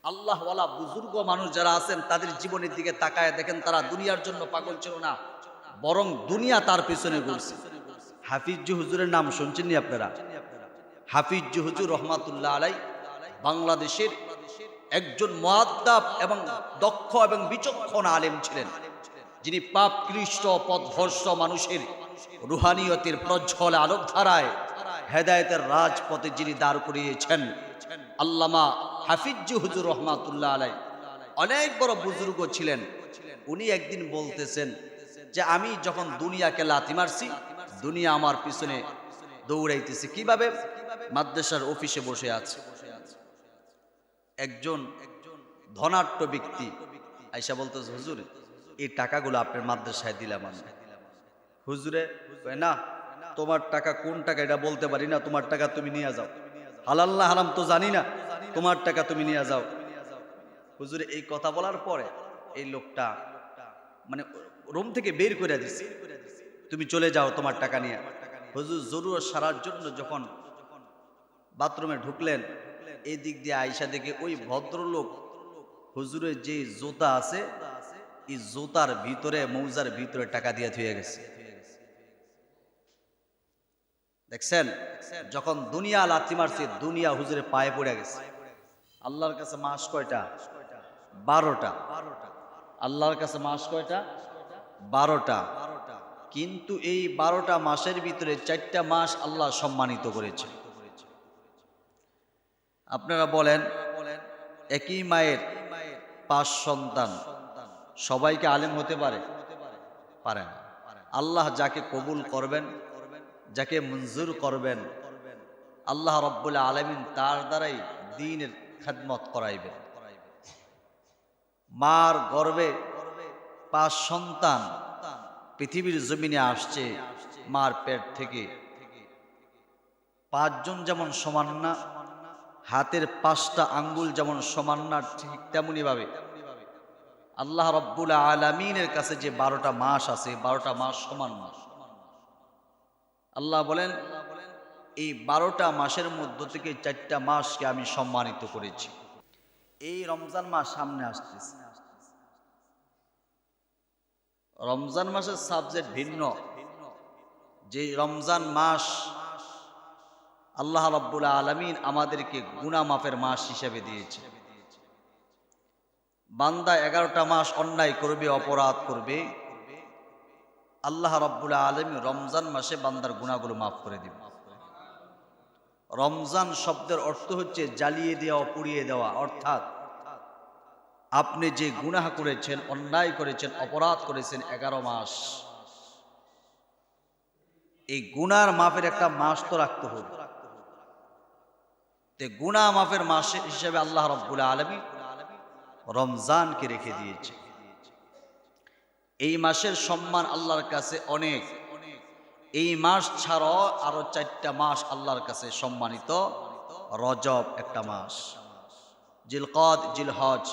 আল্লাহওয়ালা বুজুর্গ মানুষ যারা আছেন তাদের জীবনের দিকে তাকায় দেখেন, তারা দুনিয়ার জন্য পাগল ছিল না, বরং দুনিয়া তার পেছনে ঘুরছে। হাফিজু হুজুরের নাম শুনছেননি আপনারা? হাফিজু হুজুর রহমাতুল্লাহ আলাই বাংলাদেশের একজন মুআদ্দাব এবং দক্ষ এবং বিচক্ষণ আলেম ছিলেন, যিনি পাপ কৃষ্ট পথভ্রষ্ট মানুষের রুহানিয়তের প্রজ্জ্বল আলোকধারায় হেদায়েতের রাজপথে যিনি দাঁড় করিয়েছেন। আল্লামা হাফিজু হুজুর রহমাতুল্লাহ আলাই অনেক বড় বুজুর্গ ছিলেন। উনি একদিন বলতেছেন যে আমি যখন দুনিয়াকে লাথি মারছি, দুনিয়া আমার পিছনে দৌড়াইতেছে। কিভাবে? মাদ্রাসার অফিসে বসে আছে একজন ধনাঢ্য ব্যক্তি আইসা বলতেছে, হুজুর এই টাকাগুলো আপনার মাদ্রাসায় দিলাম আমি। হুজুরে না, তোমার টাকা কোন টাকা এটা বলতে পারি না, তোমার টাকা তুমি নিয়ে যাও, হালাল না হারাম তো জানি না, তোমার টাকা তুমি নিয়ে যাও। হুজুরে এই কথা বলার পরে এই লোকটা মানে রুম থেকে বের করে দিছে, তুমি চলে যাও তোমার টাকা নিয়ে। হুজুর জরুরত সারার জন্য যখন বাথরুমে ঢুকলেন, এই দিক দিয়ে আয়সা দেখে ওই ভদ্রলোক হুজুরের যে জুতা আছে এই জুতার ভিতরে মৌজার ভিতরে টাকা দিয়ে থুয়ে গেছে। দেখছেন, যখন দুনিয়া লাথি মারছে, দুনিয়া হুজুরের পায়ে পড়ে গেছে। আল্লাহর কাছে মাস কয়টা? 12টা। আল্লাহর কাছে মাস কয়টা? 12টা। কিন্তু এই 12টা মাসের ভিতরে 4টা মাস আল্লাহ সম্মানিত করেছে। আপনারা বলেন, একই মায়ের 5 সন্তান, সবাইকে আলেম হতে পারে? পারে না। আল্লাহ যাকে কবুল করবেন, যাকে মঞ্জুর করবেন, আল্লাহ রব্বুল আলামিন তার দ্বারাই দ্বীনের খেদমত করাইবেন। মার গর্ভে 5 সন্তান পৃথিবীর জমিনে আসছে, মার পেট থেকে 5 জন যেমন সমান না, হাতের 5টা আঙ্গুল যেমন সমান না, ঠিক তেমনি ভাবে আল্লাহ রব্বুল আলামিনের কাছে যে 12টা মাস আছে, 12টা মাস সমান মাস। আল্লাহ বলেন, এই 12টা মাসের মধ্য থেকে 4টা মাসকে আমি সম্মানিত করেছি। এই রমজান মাস সামনে আসতেছে। রমজান মাসের সাবজেক্ট ভিন্ন। যে রমজান মাস আল্লাহ রাব্বুল আলামিন আমাদেরকে গুনাহ মাফের মাস হিসেবে দিয়েছে। বান্দা 11টা মাস অন্যায় করবে, অপরাধ করবে, আল্লাহ রাব্বুল আলামিন রমজান মাসে বান্দার গুনাহগুলো মাফ করে দিবেন। রমজান শব্দের অর্থ হচ্ছে জ্বালিয়ে দেওয়া, পুড়িয়ে দেওয়া। অর্থাৎ আপনি যে গুনাহ করেছেন, অন্যায় করেছেন, অপরাধ করেছেন 11 মাস, এই গুনার মাফের একটা মাস তো রাখতে হবে। তে গুনাহ মাফের মাস হিসেবে আল্লাহ রাব্বুল আলামিন রমজানকে রেখে দিয়েছে। এই মাসের সম্মান আল্লাহর কাছে অনেক। এই মাস ছাড়াও আরো 4টা মাস আল্লাহর কাছে সম্মানিত। রজব একটা মাস, জিলকদ, জিলহজ,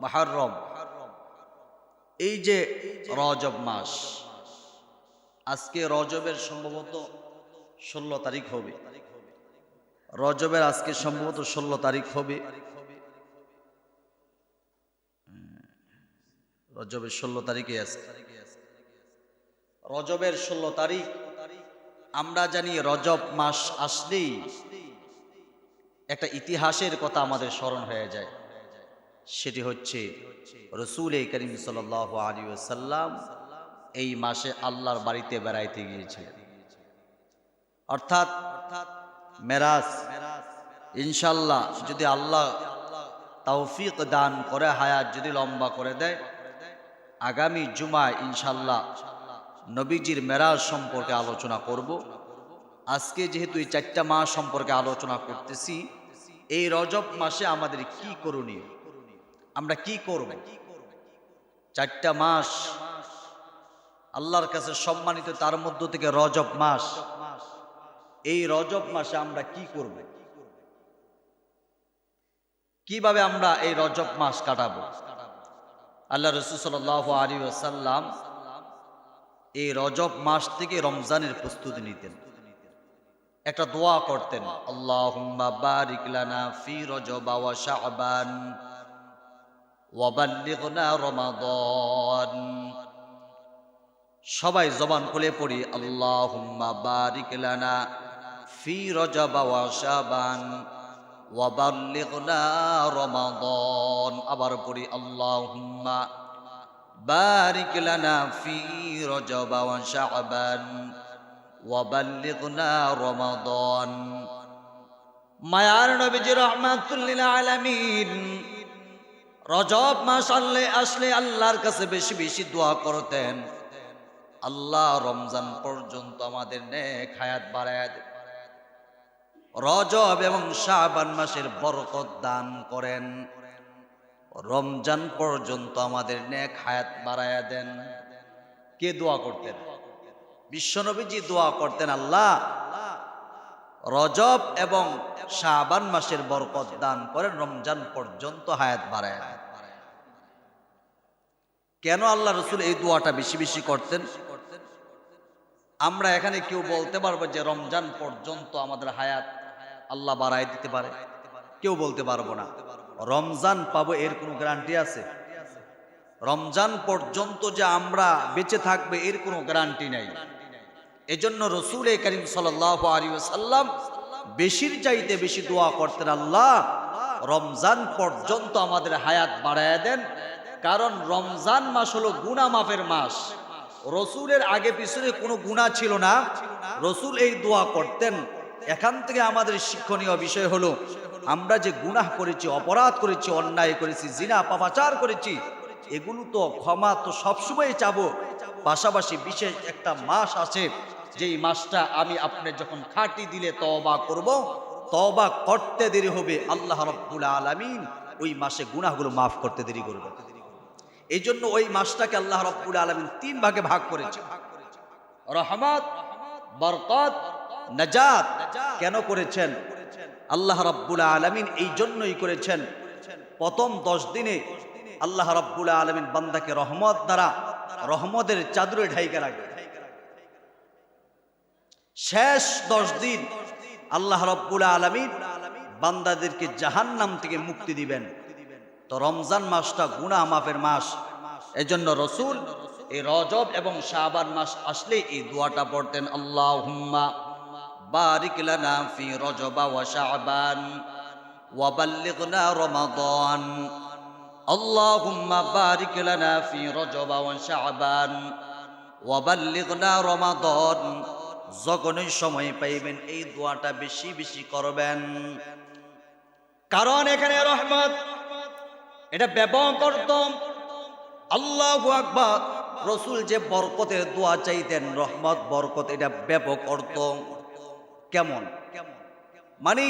মুহররম, এই যে রজব মাস, আজকে রজবের সম্ভবত 16 তারিখ হবে। রজবের আজকে সম্ভবত 16 তারিখ হবে। রজবের 16 তারিখে আছে। রজবের 16 তারিখ। আমরা জানি রজব মাস আসলেই একটা ইতিহাসের কথা আমাদের স্মরণ হয়ে যায়। সেটি হচ্ছে রাসূল করিম সাল্লাল্লাহু আলাইহি ওয়াসাল্লাম এই মাসে আল্লাহর বাড়িতে বেড়াইতে গিয়েছিলেন, অর্থাৎ মেরাজ। ইনশাআল্লাহ যদি আল্লাহ তৌফিক দান করে, হায়াত যদি লম্বা করে দেয়, আগামী জুমায় ইনশাআল্লাহ নবীজির মেরাজ সম্পর্কে আলোচনা করব। আজকে যেহেতু এই 4টা মাস সম্পর্কে আলোচনা করতেছি, এই রজব মাসে আমাদের কি করণীয়, আমরা কি করব? 4টা মাস আল্লাহর কাছে সম্মানিত, তার মধ্য থেকে রজব মাস। এই রজব মাসে আমরা কি করব, কিভাবে আমরা এই রজব মাস কাটাবো? আল্লাহ রাসূল সাল্লাল্লাহু আলাইহি ওয়াসাল্লাম এই রজব মাস থেকে রমজানের প্রস্তুতি নিতেন। একটা দোয়া করতেন, আল্লাহুম্মা বারিক লানা ফি রজব ওয়া শাবান ওয়া বাল্লিগনা রমাদান। সবাই জবান খুলে পড়ি, আল্লাহুম্মা বারিক লানা ফি রজব ওয়া শাবান ওয়া বাল্লিগনা রমাদান। আবার পড়ি, আল্লাহুম্মা বারিক লানা ফি রজব ওয়া শাবান ওয়া বাল্লিগনা রমাদান। মায়ার নবীজি রাহমাতুল লিল আলামিন রজব মাস আসলে আল্লাহর কাছে বেশি বেশি দোয়া করতেন, আল্লাহ রমজান পর্যন্ত আমাদের নেক হায়াত বাড়ায় দেন, রজব এবং শাবান মাসের বরকত দান করেন, রমজান পর্যন্ত আমাদের নেক হায়াত বাড়ায় দেন। কে দোয়া করতেন? বিশ্বনবীজি দোয়া করতেন, আল্লাহ রজব এবং শাবান মাসের বরকত দান করেন, রমজান পর্যন্ত হায়াত বাড়ায় দেন। কেন আল্লাহ রসুল এই দোয়াটা বেশি বেশি করতেন? আমরা এখানে কেউ বলতে পারবো যে রমজান পর্যন্ত আমাদের হায়াত আল্লাহ বাড়ায় দিতে পারে? কেউ বলতে পারবো না। রমজান পাবো এর কোনো গ্যারান্টি আছে? রমজান পর্যন্ত যে আমরা বেঁচে থাকবে এর কোনো গ্যারান্টি নাই। এজন্য রসূল করিম সাল্লাল্লাহু আলাইহি ওয়াসাল্লাম বেশির চাইতে বেশি দোয়া করতেন, আল্লাহ রমজান পর্যন্ত আমাদের হায়াত বাড়ায় দেন। কারণ রমজান মাস হলো গুনাহ মাফের মাস। রসূলের আগে পিছনে কোনো গুনাহ ছিল না, রসূল এই দোয়া করতেন। এখান থেকে আমাদের শিক্ষণীয় বিষয় হলো, আমরা যে গুনাহ করেছি, অপরাধ করেছি, অন্যায় করেছি, জিনা পাপাচার করেছি, এগুলো তো ক্ষমা তো সবসময় চাবো। পাশাপাশি বিশেষ একটা মাস আছে, যেই মাসটা আমি আপনি যখন খাঁটি দিলে তওবা করব, তওবা করতে দেরি হবে, আল্লাহ রাব্বুল আলামিন ওই মাসে গুনাহগুলো মাফ করতে দেরি করবে। এই জন্য ওই মাসটাকে আল্লাহ রাব্বুল আলামিন 3 ভাগে ভাগ করেছে, রহমত, বরকত, নাজাত। কেন করেছেন? আল্লাহ রাব্বুল আলামিন এই জন্যই করেছেন, প্রথম 10 দিনে আল্লাহ রাব্বুল আলামিন বান্দাকে রহমত দ্বারা রহমতের চাদরে ঢাইকা রাখবে। শেষ 10 দিন আল্লাহ রাব্বুল আলামিন বান্দাদেরকে জাহান্নাম থেকে মুক্তি দিবেন। তো রমজান মাসটা গুনাহ মাফের মাস। এজন্য রসূল এই রজব এবং শাবান মাস আসলে এই দোয়াটা পড়তেন, আল্লাহুম্মা বারিক লানা ফি রজব ওয়া শাবান ওয়া বাল্লিগনা রমাদান। আল্লাহুম্মা বারিক লানা ফি রজব ওয়া শাবান ওয়া বাল্লিগনা রমাদান। যখনই সময় পাইবেন এই দোয়াটা বেশি বেশি করবেন, কারণ এখানে রহমত, এটা ব্যাপক অর্থ। আল্লাহু আকবার। রসূল যে বরকতের দোয়া চাইতেন, রহমত বরকত, এটা ব্যাপক অর্থ। কেমন? মানে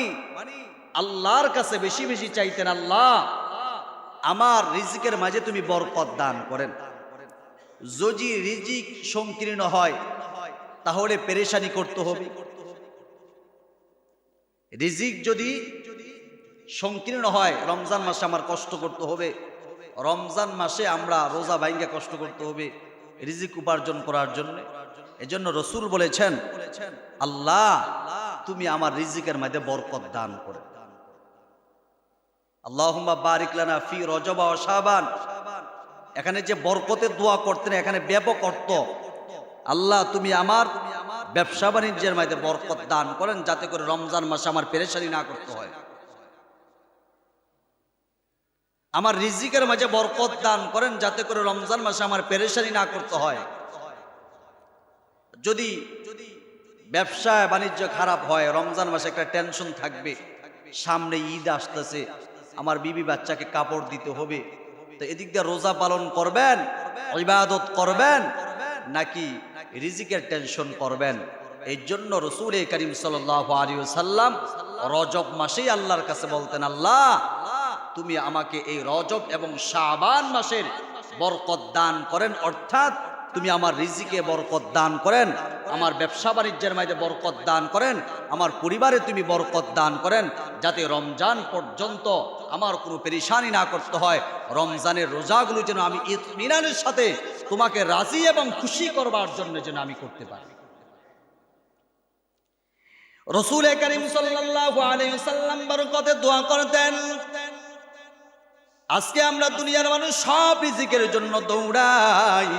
আল্লাহর কাছে বেশি বেশি চাইতেন, আল্লাহ আমার রিজিকের মাঝে তুমি বরকত দান করেন। যদি রিজিক সংকীর্ণ হয় তাহলে পেরেশানি করতে হবে। রিজিক যদি সংকীর্ণ হয়, রমজান মাসে আমার কষ্ট করতে হবে, রমজান মাসে আমরা রোজা ভাঙ্গা কষ্ট করতে হবে রিজিক উপার্জন করার জন্য। এজন্য রসূল বলেছেন, আল্লাহ তুমি আমার রিজিকের মধ্যে বরকত দান করে। আল্লাহুম্মা বারিক লানা ফি রজব ওয়া শাবান। এখানে যে বরকতের দোয়া করতেন, এখানে ব্যাপক অর্থ। আল্লাহ তুমি আমার ব্যবসা বাণিজ্যের মধ্যে বরকত দান করেন, যাতে করে রমজান মাসে আমার পেরেশানি না করতে হয়। আমার রিজিকের মাঝে বরকত দান করেন, যাতে করে রমজান মাসে আমার পেরেশানি না করতে হয়। যদি ব্যবসা বাণিজ্য খারাপ হয়, রমজান মাসে একটা টেনশন থাকবে, সামনে ঈদ আসতেছে, আমার বিবি বাচ্চাকে কাপড় দিতে হবে, তো এদিক দিয়ে রোজা পালন করবেন, ইবাদত করবেন, নাকি রিজিকের টেনশন করবেন? এই জন্য রসূল করিম সাল্লাল্লাহু আলাইহি ওয়াসাল্লাম রজব মাসেই আল্লাহর কাছে বলতেন, আল্লাহ তুমি আমাকে এই রজব এবং শাবান মাসের বরকত দান করেন, অর্থাৎ তুমি আমার রিজিকে বরকত দান করেন, আমার ব্যবসা বাণিজ্যের মধ্যে বরকত দান করেন, আমার পরিবারে তুমি বরকত দান করেন, যাতে রমজান পর্যন্ত আমার কোনো পেরেশানি না করতে হয়। রমজানের রোজাগুলো যেন আমি ইতমিনানের সাথে তোমাকে রাজি এবং খুশি করবার জন্য যেন আমি করতে পারি। রাসূল করিম সাল্লাল্লাহু আলাইহি ওয়াসাল্লাম বরকতে দোয়া করতেন। আজকে আমরা দুনিয়ার মানুষ সব রিজিকের জন্য দৌড়াই।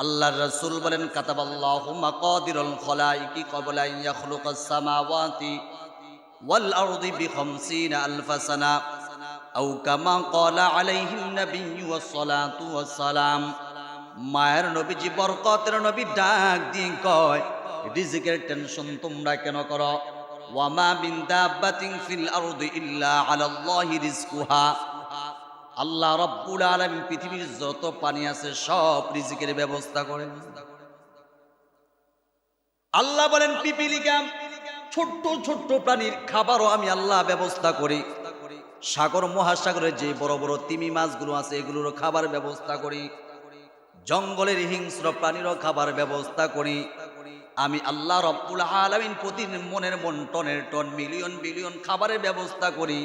আল্লাহর রাসূল বলেন কাতাবাল্লাহু মাকাদিরুল খলাইকি ক্বাবলা আন ইয়াখলুকাস সামাওয়াতি ওয়াল আরদি বি50 আলফ সানা আও কামা ক্বালা আলাইহিন নাবিয়্যু ওয়াস সালাতু ওয়াস সালাম। মায়ের নবীজি বরকতের নবী ডাক দিয়ে কয়, রিজিকের টেনশন তোমরা কেন করো? ওয়ামা মিন দাব্বাতিন ফিল আরদি ইল্লা আলাল্লাহি রিজকুহা। আল্লাহ রাব্বুল আলামিন পৃথিবীর যত পানি আছে সব রিজিকের ব্যবস্থা করেন। আল্লাহ বলেন পিপিলিকা ছোট্ট ছোট্ট প্রাণীর খাবারও আমি আল্লাহ ব্যবস্থা করি। সাগর মহাসাগরের যে বড় বড় তিমি মাছগুলো আছে এগুলোরও খাবার ব্যবস্থা করি। জঙ্গলের হিংস্র প্রাণীরও খাবার ব্যবস্থা করি। আমি আল্লাহ রাব্বুল আলামিন প্রতিদিন মনের মন টনের টন মিলিয়ন বিলিয়ন খাবারের ব্যবস্থা করি।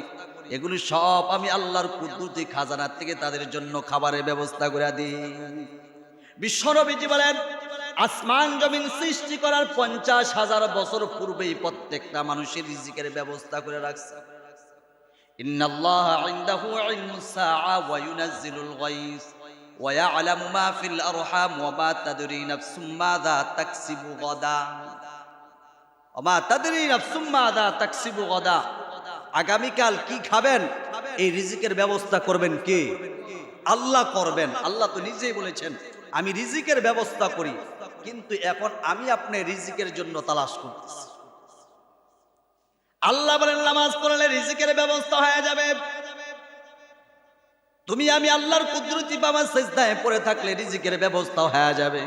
এগুলি সব আমি আল্লাহর কুদরতি খাজানা থেকে তাদের জন্য খাবারের ব্যবস্থা করে দিই। বিশ্বনবীজি বলেন আসমান জমিন সৃষ্টি করার 50,000 বছর পূর্বেই প্রত্যেকটা মানুষের রিজিকের ব্যবস্থা করে রাখছে। ইন্নাল্লাহা ইনদাহু ইলমুস সাআ ওয়া ইউনাজ্জিলুল গায়স ওয়া ইয়ালামু মা ফিল আরহাম ওয়া মা তাদরি নাফসুম মাযা তাকসিবু গাদা ওয়া মা তাদরি নাফসুম মাযা তাকসিবু গাদা। আগামীকাল কি খাবেন এই রিজিকের ব্যবস্থা করবেন কে? আল্লাহ করবেন। আল্লাহ তো নিজেই বলেছেন আমি রিজিকের ব্যবস্থা করি, কিন্তু এখন আমি আপনি রিজিকের জন্য তালাশ করতেছি। আল্লাহ বলেন নামাজ পড়লে রিজিকের ব্যবস্থা হয়ে যাবে। তুমি আমি আল্লাহর কুদরতি বাবা সিজদায় পড়ে থাকলে রিজিকের ব্যবস্থা হয়ে যাবে।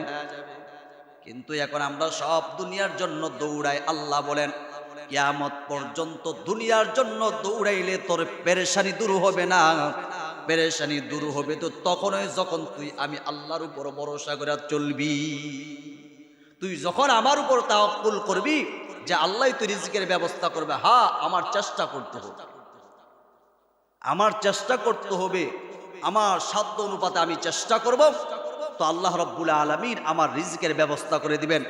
কিন্তু এখন আমরা সব দুনিয়ার জন্য দৌড়াই। আল্লাহ বলেন কিয়ামত পর্যন্ত দুনিয়ার জন্য দৌড়াইলে তোর পেরেশানি দূর হবে না। পেরেশানি দূর হবে তো তখনই যখন তুই আমি আল্লাহর উপর ভরসা করে চলবি। তুই যখন আমার উপর তাওয়াক্কুল করবি যে আল্লাহই তুই রিজিকের ব্যবস্থা করবে। হ্যাঁ, আমার চেষ্টা করতে হবে, আমার চেষ্টা করতে হবে, আমার সাধ্য অনুপাতে আমি চেষ্টা করব, তো আল্লাহ রাব্বুল আলামিন আমার রিজিকের ব্যবস্থা করে দিবেন।